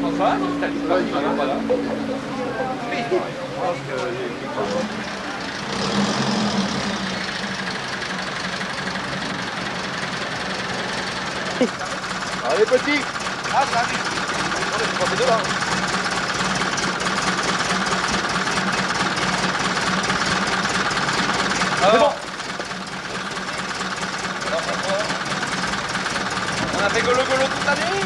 Enfin, t'as dit pas, voilà. Allez petit. Ah, ça arrive. On est pas fait de là. Alors, on a fait golo toute l'année.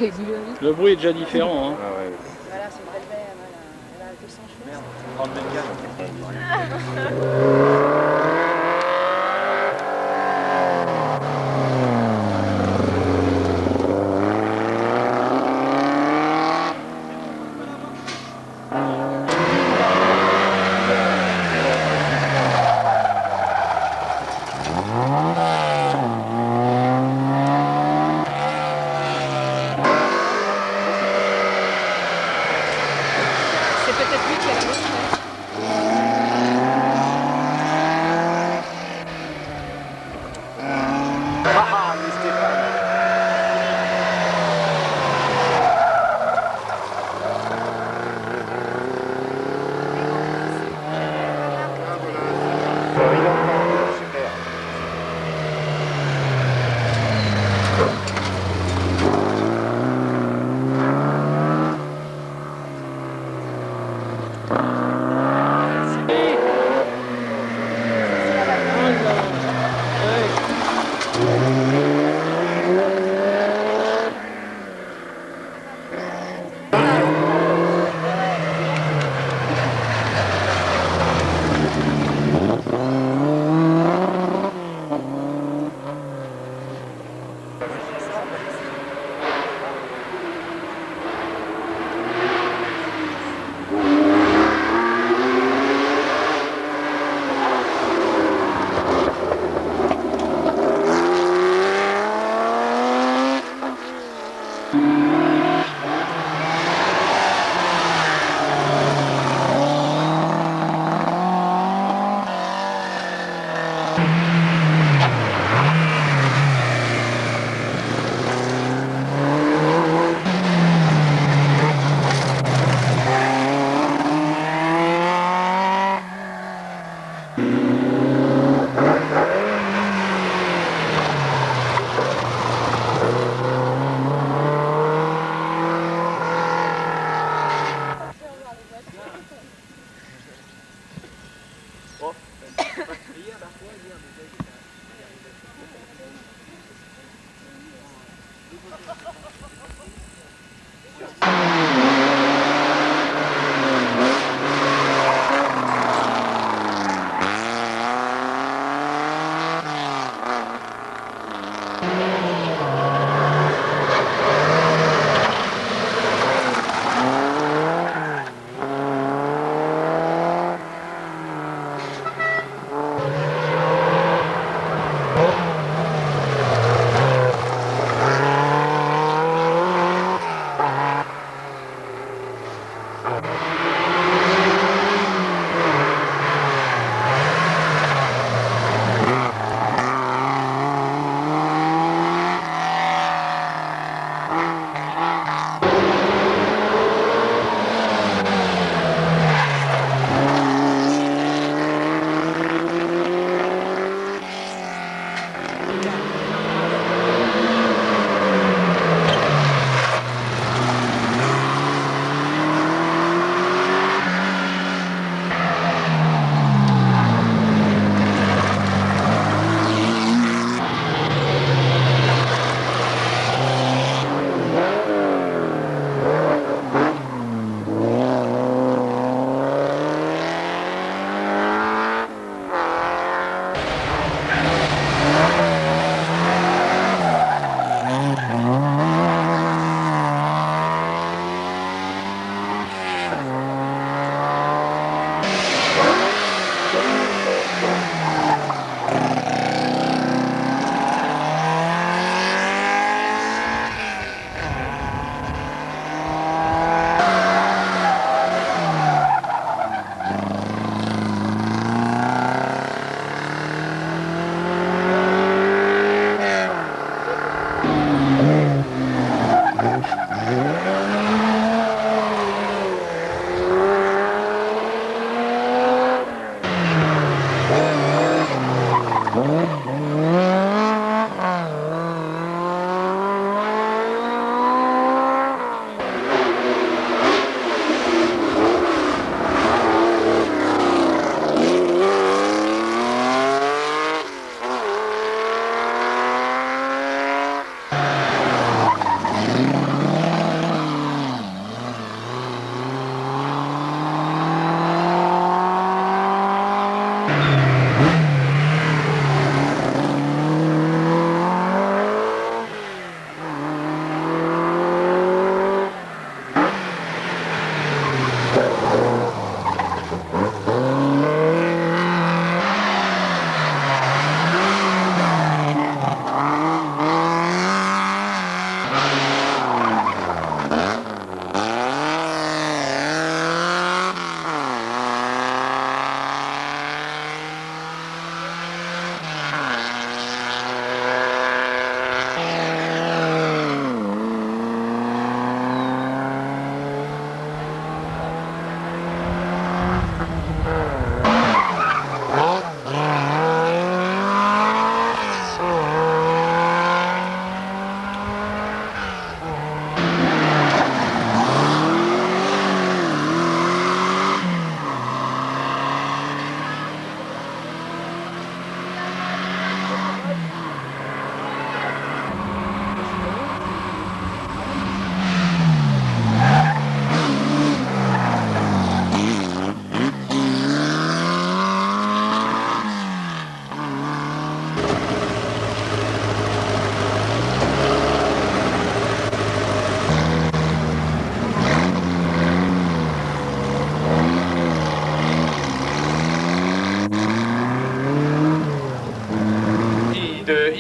Le bruit est déjà différent. Hein. Ah ouais. Voilà, c'est une belle belle, elle a 200 chevaux. Merde, 30 C'est peut-être lui qui a la motion. Ah, mais Stéphane. Il entend, super.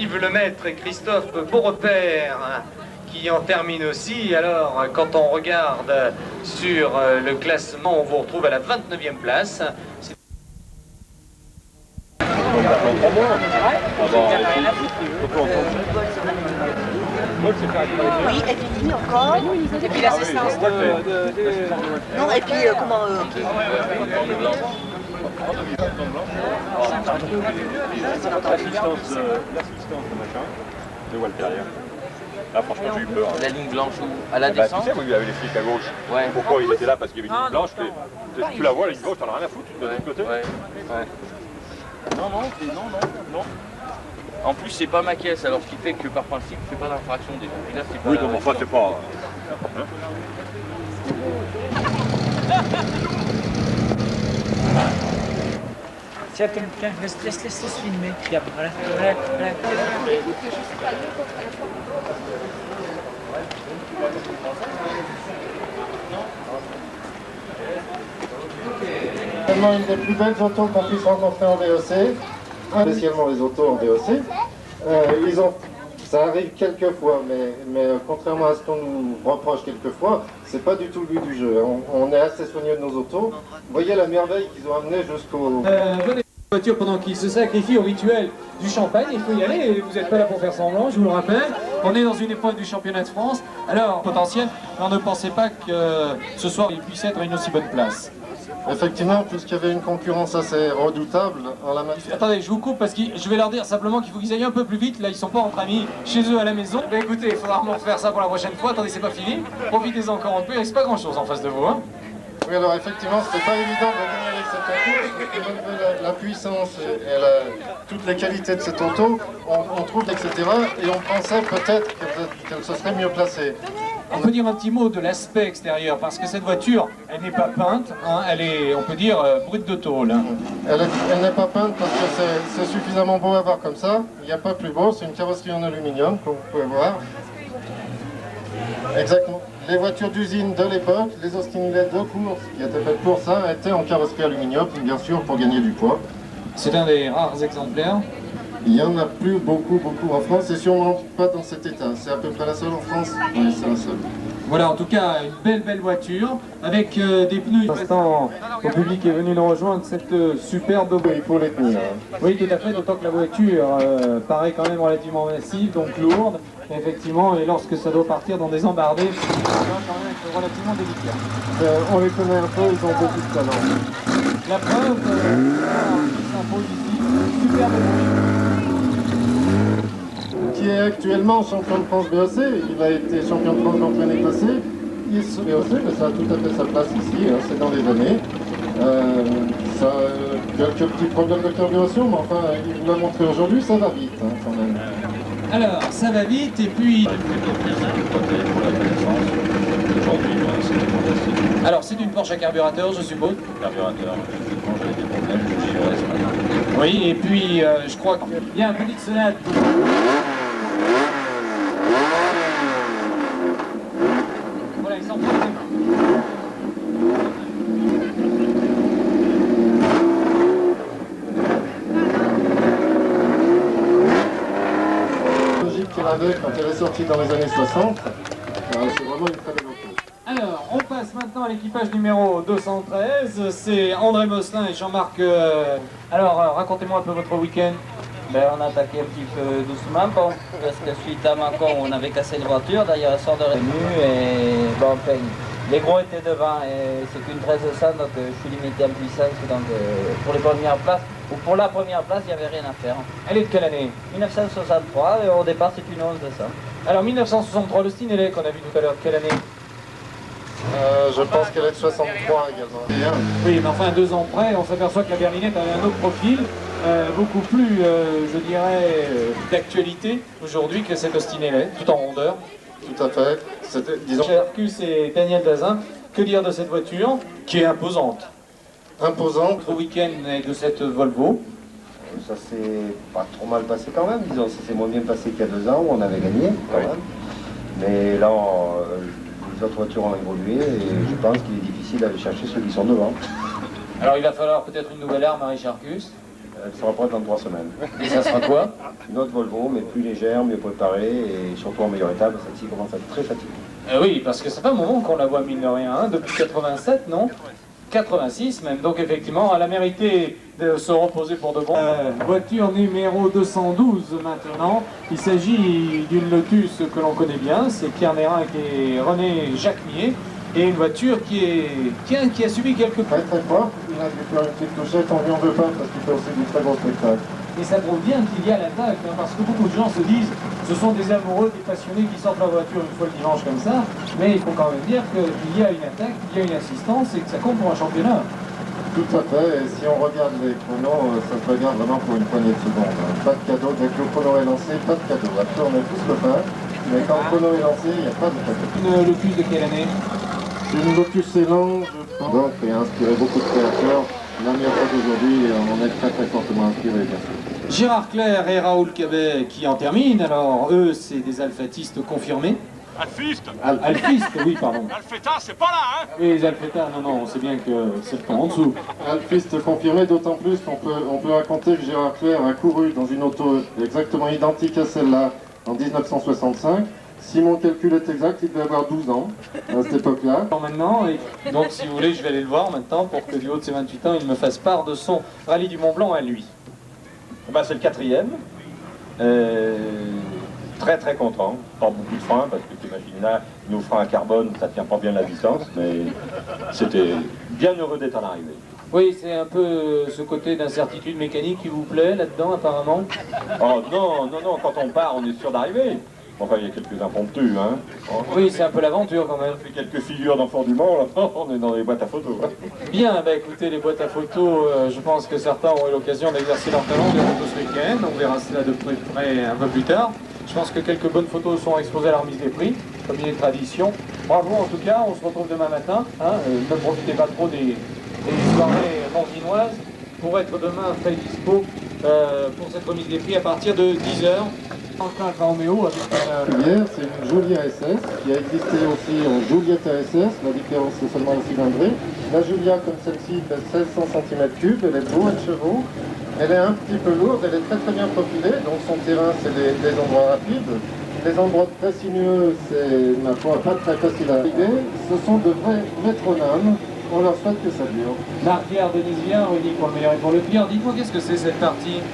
Yves Lemaître et Christophe Beaurepaire qui en terminent aussi. Alors, quand on regarde sur le classement, on vous retrouve à la 29e place. Oui, et puis encore. Et puis l'assistance de... Non, et puis comment L'assistance de machin, de Walter hier. Là, franchement, j'ai eu peur. La ligne blanche à la Bah, descente. tu sais, vous, il y avait les flics à gauche. Ouais. Pourquoi ils étaient là? Parce qu'il y avait une ligne blanche. Tu la vois, la ligne gauche, t'en as rien à foutre de l'autre côté. Ouais. Non. En plus, c'est pas ma caisse, alors ce qui fait que par principe, je fais pas d'infraction déjà. Et là, c'est pas Oui, donc enfin, c'est pas. Tiens, tiens, laisse se filmer. Regarde, voilà. Vraiment une des plus belles autos qu'on puisse rencontrer en VOC, spécialement les autos en VOC. Ça arrive quelques fois, mais contrairement à ce qu'on nous reproche quelquefois, c'est pas du tout le but du jeu. On est assez soigneux de nos autos. Vous voyez la merveille qu'ils ont amené jusqu'au... Venez voiture pendant qu'ils se sacrifient au rituel du champagne, il faut y aller et vous n'êtes pas là pour faire semblant, je vous le rappelle. On est dans une épreuve du championnat de France, alors potentiel, on ne pensait pas que ce soir il puisse être à une aussi bonne place. Effectivement, puisqu'il y avait une concurrence assez redoutable en la matière. Attendez, je vous coupe parce que je vais leur dire simplement qu'il faut qu'ils aillent un peu plus vite, là ils sont pas entre amis chez eux à la maison. Mais écoutez, il faudra vraiment refaire ça pour la prochaine fois, attendez c'est pas fini, profitez-en encore un peu, il reste pas grand chose en face de vous. Hein. Oui, alors effectivement, c'était pas évident de gagner avec cette auto, parce que malgré la puissance et toutes les qualités de cette auto, on trouve, etc. Et on pensait peut-être qu'elle se serait mieux placée. On peut dire un petit mot de l'aspect extérieur, parce que cette voiture, elle n'est pas peinte, hein, elle est, on peut dire, brute de tôle. Hein. Elle n'est pas peinte parce que c'est suffisamment beau à voir comme ça. Il n'y a pas plus beau, c'est une carrosserie en aluminium, comme vous pouvez voir. Exactement. Les voitures d'usine de l'époque, les Austin Inlet de course qui étaient faites pour ça, étaient en carrosserie aluminium, bien sûr, pour gagner du poids. C'est un des rares exemplaires. Il n'y en a plus beaucoup en France, et sûrement pas dans cet état. C'est à peu près la seule en France. Oui, c'est la seule. Voilà, en tout cas, une belle voiture, avec des pneus. Pour l'instant, le public est venu nous rejoindre, cette superbe voiture. Il faut les tenir. Oui, tout à fait, d'autant que la voiture paraît quand même relativement massive, donc lourde, effectivement, et lorsque ça doit partir dans des embardées, ça va quand même être relativement délicat. On les connaît un peu, ils ont beaucoup de talent. La preuve, qui s'impose ici, superbe voiture. Qui est actuellement champion de France VOC, il a été champion de France donc l'année passée. Il est VOC, mais ça a tout à fait sa place ici, hein, c'est dans les années. Ça a quelques petits problèmes de carburation, mais enfin, il vous l'a montré aujourd'hui, ça va vite hein, quand même. Alors, ça va vite, et puis... Alors, c'est une Porsche à carburateur, je suppose. Carburateur, quand j'avais des problèmes, je suis resté. Oui, et puis, je crois qu'il y a un petit sonate. Voilà, ils sont prêts. Logique qu'elle avait quand elle est sortie dans les années 60, c'est vraiment une très belle auto. Alors, on passe maintenant à l'équipage numéro 213, c'est André Mosselin et Jean-Marc. Alors, racontez-moi un peu votre week-end. Ben, on a attaqué un petit peu doucement, bon, parce que suite à Macon, on avait cassé une voiture, d'ailleurs, elle sort de revenue, et bon, enfin, les gros étaient devant, et c'est qu'une 1300, donc je suis limité en puissance, donc pour les premières places, ou pour la première place, il n'y avait rien à faire. Elle est de quelle année? 1963, et au départ, c'est une 1100. Alors, 1963, le Stinelli qu'on a vu tout à l'heure, de quelle année? Je pense qu'elle est de 63 également. Oui, mais enfin, 2 ans près, on s'aperçoit que la berlinette avait un autre profil, beaucoup plus, je dirais, d'actualité aujourd'hui que cette Austinelli, tout en rondeur. Tout à fait. C'était, disons... Arcus et Daniel Dazin, que dire de cette voiture, qui est imposante? Imposante. Notre week-end est de cette Volvo. Ça s'est pas trop mal passé quand même, disons, ça s'est moins bien passé qu'il y a 2 ans où on avait gagné quand même. Mais là, les autres voitures ont évolué et je pense qu'il est difficile d'aller chercher ceux qui sont devant. Alors il va falloir peut-être une nouvelle arme à Richard Arcus. Elle sera prête dans 3 semaines. Et ça sera quoi? Une autre Volvo, mais plus légère, mieux préparée et surtout en meilleur état, parce que celle-ci commence à être très fatiguée. Oui, parce que ça fait un moment qu'on la voit mine de rien, hein, depuis 87, non? 86 même, donc effectivement, elle a mérité de se reposer pour de bon. Voiture numéro 212 maintenant. Il s'agit d'une Lotus que l'on connaît bien, c'est Pierre Nérin et René Jacquemier. Et une voiture qui a subi quelques... Très très fort, il a dû faire une petite touchette, on lui en veut pas parce qu'il fait aussi du très bon spectacle. Et ça prouve bien qu'il y a l'attaque, hein, parce que beaucoup de gens se disent ce sont des amoureux, des passionnés qui sortent leur voiture une fois le dimanche comme ça, mais il faut quand même dire qu'il y a une attaque, il y a une assistance et que ça compte pour un championnat. Tout à fait, et si on regarde les chronos, ça se regarde vraiment pour une poignée de secondes. Pas de cadeau, dès que le chrono est lancé, pas de cadeau. Après on est tous le pain, mais quand le chrono est lancé, il n'y a pas de cadeau. Une Lotus de quelle année? Une Lotus Elan, je pense, donc, et a inspiré beaucoup de créateurs. La meilleure fois d'aujourd'hui, on en est très très fortement inspiré, bien sûr. Gérard Clair et Raoul Cabet qui en terminent, alors eux c'est des alphatistes confirmés. Alphiste Alphistes, oui pardon. Alpheta, c'est pas là, hein? Et les alphétas, non, on sait bien que c'est le temps en dessous. Alpiste confirmé, d'autant plus qu'on peut raconter que Gérard Clair a couru dans une auto exactement identique à celle-là en 1965. Si mon calcul est exact, il devait avoir 12 ans à cette époque-là. Maintenant, et donc si vous voulez, je vais aller le voir maintenant pour que du haut de ses 28 ans, il me fasse part de son rallye du Mont Blanc à lui. Bah, c'est le 4e. Très très content. Pas beaucoup de freins parce que tu imagines là, nos freins à carbone, ça tient pas bien la distance, mais c'était bien heureux d'être à l'arrivée. Oui, c'est un peu ce côté d'incertitude mécanique qui vous plaît là-dedans apparemment? Oh non, quand on part, on est sûr d'arriver. Enfin, il y a quelques impromptus, hein. Oui, c'est un peu l'aventure quand même. On fait quelques figures d'enfants du Mans, là, on est dans les boîtes à photos. Hein. Bien, bah écoutez, les boîtes à photos, je pense que certains ont eu l'occasion d'exercer leur talent des photos ce week-end. On verra cela de près un peu plus tard. Je pense que quelques bonnes photos sont exposées à la remise des prix, comme il est tradition. Bravo en tout cas, on se retrouve demain matin. Hein, ne profitez pas trop des soirées mandinoises pour être demain très dispo pour cette remise des prix à partir de 10h. Alfa Romeo avec Hier, c'est une Giulia SS qui a existé aussi en Giulietta SS, la différence c'est seulement le cylindrée. La Giulia comme celle-ci fait 1600 cm3, elle est bourrée de chevaux, elle est un petit peu lourde, elle est très très bien profilée, donc son terrain c'est des endroits rapides. Les endroits très sinueux, c'est ma foi pas très facile à arriver. Ce sont de vrais métronomes, on leur souhaite que ça dure. Marc-Pierre Denisien, Rudy pour le meilleur et pour le pire. Dites-moi qu'est-ce que c'est cette partie?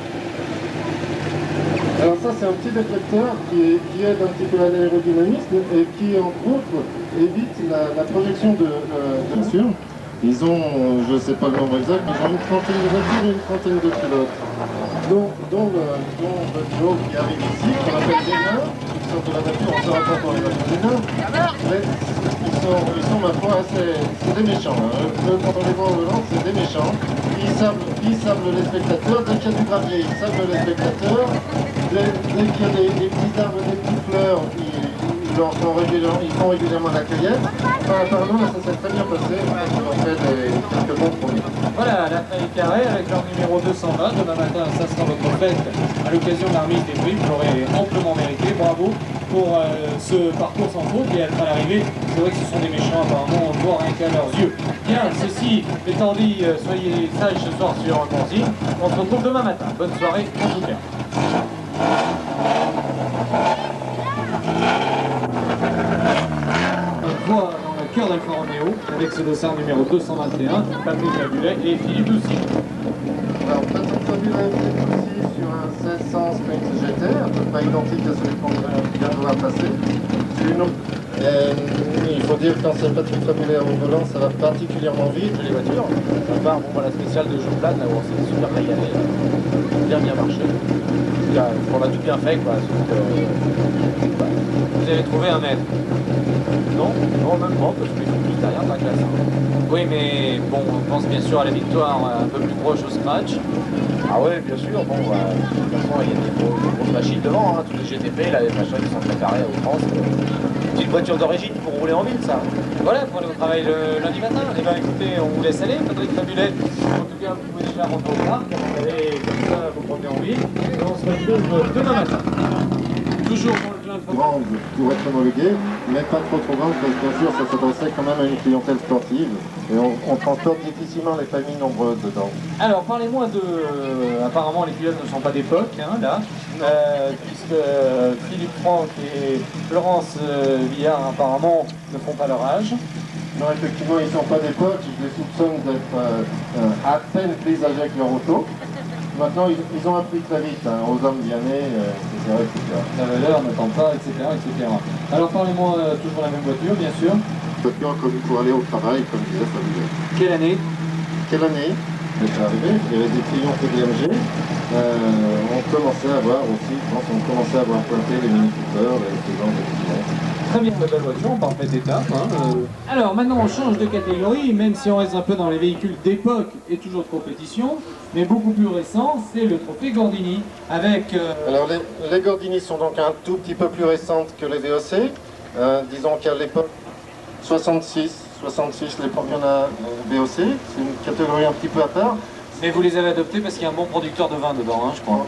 Alors ça c'est un petit détecteur qui aide un petit peu à l'aérodynamisme et qui entre autres évite la projection de sûr. Ils ont, je ne sais pas le nombre exact, mais ils ont une trentaine de voitures et une trentaine de pilotes. Dont le duo qui arrive ici, qu'on appelle des nains, qui sortent de la nature, on ne saura pas quand ils vont des nains, mais ils sont ma foi assez, c'est des méchants. Hein. Eux, quand on les voit au volant, c'est des méchants. Ils sablent les spectateurs, dès qu'il y a du gravier, ils sablent les spectateurs. Dès qu'il y a des petits arbres, des petites fleurs, ils font régulièrement la cueillette. Enfin, apparemment, ça s'est très bien passé. Ils ont fait quelques bons premiers. Voilà, la feuille carrée avec leur numéro 220. Demain matin, ça sera votre fête à l'occasion de la remise des prix. Vous l'aurez amplement mérité. Bravo pour ce parcours sans faute et être à l'arrivée. C'est vrai que ce sont des méchants, apparemment, on ne voit rien qu'à leurs yeux. Bien, ceci étant dit, soyez sages ce soir sur un consigne. On se retrouve demain matin. Bonne soirée, en tout cas. On voit dans le cœur d'Alfa Romeo avec ce dossard numéro 221, Patrick Labulet et Philippe Doucy. Alors Patrick Labulet est aussi sur un 1600 Sprint GT, à peu près identique à celui qu'on vient de voir passer. Il faut dire que quand c'est Patrick Labulet au volant, ça va particulièrement vite les voitures. À part la spéciale de Joplane, là où on s'est super régalé, bien marché. On a tout bien fait quoi. Vous avez trouvé un maître? Non, même pas, parce qu'ils sont plus derrière dans la classe. Oui, mais bon, on pense bien sûr à la victoire un peu plus proche au scratch. Ah ouais, bien sûr. Bon, de toute façon, il y a des grosses machines devant, hein, tous les GTP, là, les machins qui sont très carrés en France. C'est une voiture d'origine pour rouler en ville, ça. Voilà, pour aller au travail le lundi matin. Eh bien, écoutez, on vous laisse aller, Patrick Labulet. En tout cas, vous pouvez déjà rentrer au parc, vous allez comme ça vous promener en ville. Et on se retrouve demain matin. Toujours dans le plein grande pour être homologuée, mais pas trop grande parce que bien sûr ça s'adressait quand même à une clientèle sportive et on transporte difficilement les familles nombreuses dedans. Alors parlez-moi de... apparemment les pilotes ne sont pas d'époque, hein, là, puisque Philippe Franck et Florence Villard apparemment ne font pas leur âge. Non, effectivement, ils ne sont pas d'époque, je les soupçonne d'être à peine plus âgés que leur auto. Maintenant, ils ont appris très vite, hein, aux hommes bien nés, etc., etc. La valeur n'attend pas, etc., etc. Alors parlez-moi toujours la même voiture, bien sûr. Voiture comme pour aller au travail, comme disait Fabien. Quelle année? Quelle année? C'est arrivé, il y avait des Triumph et des MG. On commençait à voir aussi, je pense, on commençait à voir pointer les Mini Cooper, ce genre de petits. Très bien, de belle voiture, en parfaite état. Hein, Alors maintenant on change de catégorie, même si on reste un peu dans les véhicules d'époque et toujours de compétition, mais beaucoup plus récent, c'est le trophée Gordini avec... Alors les Gordini sont donc un tout petit peu plus récentes que les VOC. Disons qu'à l'époque 66, les premiers VOC, c'est une catégorie un petit peu à part. Mais vous les avez adoptés parce qu'il y a un bon producteur de vin dedans, hein, je crois.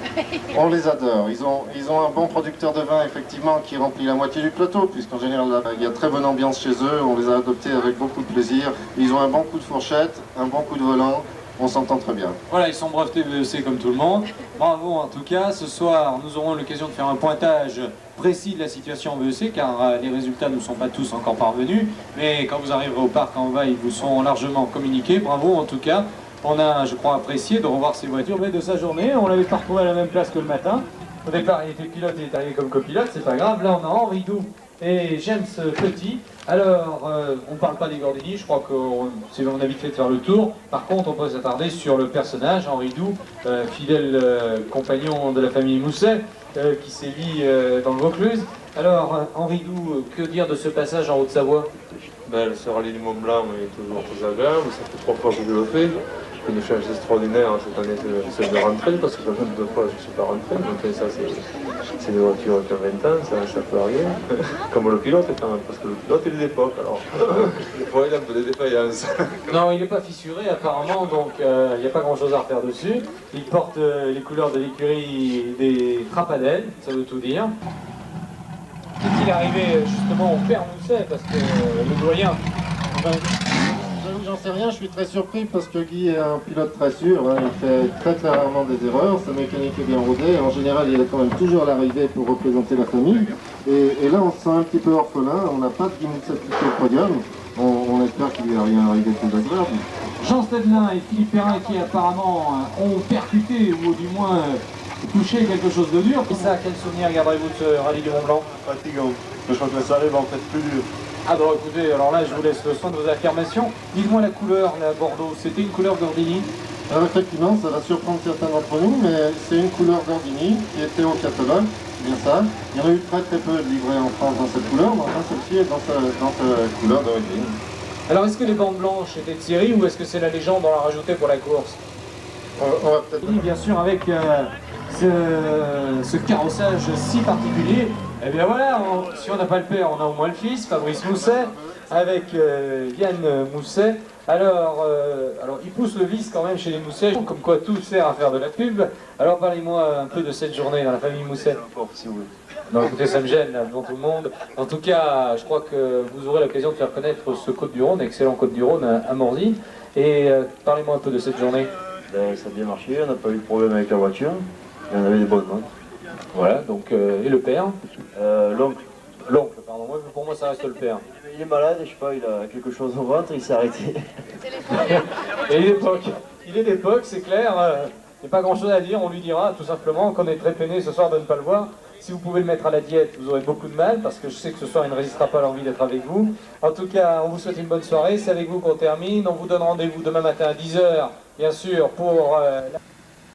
On les adore. Ils ont un bon producteur de vin, effectivement, qui remplit la moitié du plateau, puisqu'en général, là, il y a très bonne ambiance chez eux. On les a adoptés avec beaucoup de plaisir. Ils ont un bon coup de fourchette, un bon coup de volant. On s'entend très bien. Voilà, ils sont brevetés VEC comme tout le monde. Bravo en tout cas. Ce soir, nous aurons l'occasion de faire un pointage précis de la situation en VEC, car les résultats ne sont pas tous encore parvenus. Mais quand vous arriverez au parc en bas, ils vous seront largement communiqués. Bravo en tout cas. On a, je crois, apprécié de revoir ces voitures de sa journée. On l'avait pas retrouvé à la même place que le matin. Au départ, il était pilote, il est arrivé comme copilote, c'est pas grave. Là, on a Henri Doux et James Petit. Alors, on ne parle pas des Gordini, je crois qu'on a vite fait de faire le tour. Par contre, on peut s'attarder sur le personnage, Henri Doux, fidèle compagnon de la famille Mousset, qui sévit dans le Vaucluse. Alors, Henri Doux, que dire de ce passage en Haute-Savoie? Le rallye du Mont Blanc est toujours très agréable, ça fait 3 fois que je le fais. Une chance extraordinaire cette année, c'est celle de rentrer, parce que même 2 fois je ne suis pas rentré. Donc ça, c'est des voitures qui ont 20 ans, ça peut arriver. Comme le pilote quand même, parce que le pilote il est d'époque, alors des fois il a un peu des défaillances. Non, il n'est pas fissuré apparemment, donc il n'y a pas grand chose à refaire dessus. Il porte les couleurs de l'écurie des Trapadelles, ça veut tout dire. Qu'est-il arrivé justement au père Mousset, parce que le doyen... J'avoue que j'en sais rien, je suis très surpris parce que Guy est un pilote très sûr, hein, il fait très très rarement des erreurs, sa mécanique est bien rodée, en général il est quand même toujours à l'arrivée pour représenter la famille. Et là on se sent un petit peu orphelin, on n'a pas de Guy Mousset sur le podium, on espère qu'il va rien arriver de plus agréable. Jean Stedelin et Philippe Perrin qui apparemment ont percuté ou du moins touché quelque chose de dur. Et ça, quel souvenir garderez-vous de ce rallye du Mont Blanc? Fatigant, je crois que ça arrive en fait plus dur. Ah bon, écoutez, alors là je vous laisse le soin de vos affirmations. Dites-moi la couleur, la Bordeaux, c'était une couleur Gordini? Alors effectivement, ça va surprendre certains d'entre nous, mais c'est une couleur Gordini qui était au catalogue, bien ça. Il y en a eu très très peu de livrés en France dans cette couleur, mais enfin celle-ci est dans sa couleur d'origine. Alors est-ce que les bandes blanches étaient de série ou est-ce que c'est la légende, on l'a rajouté pour la course? On va peut-être... Oui, bien sûr, avec ce carrossage si particulier. Et bien voilà, si on n'a pas le père, on a au moins le fils, Fabrice Mousset, avec Yann Mousset. Alors il pousse le vice quand même chez les Mousset, comme quoi tout sert à faire de la pub. Alors parlez-moi un peu de cette journée dans la famille Mousset. Si vous voulez. Non, écoutez, ça me gêne là, devant tout le monde. En tout cas, je crois que vous aurez l'occasion de faire connaître ce Côte-du-Rhône, excellent Côte-du-Rhône à Morzy. Et parlez-moi un peu de cette journée. Ça a bien marché, on n'a pas eu de problème avec la voiture, et on avait des bonnes notes. Voilà, donc, et le père? L'oncle. L'oncle, pardon, pour moi ça reste le père. Il est malade, je sais pas, il a quelque chose au ventre, il s'est arrêté. Et il est d'époque, c'est clair, il n'y a pas grand chose à dire, on lui dira tout simplement qu'on est très peiné ce soir de ne pas le voir. Si vous pouvez le mettre à la diète, vous aurez beaucoup de mal, parce que je sais que ce soir il ne résistera pas à l'envie d'être avec vous. En tout cas, on vous souhaite une bonne soirée, c'est avec vous qu'on termine, on vous donne rendez-vous demain matin à 10 h, bien sûr, pour...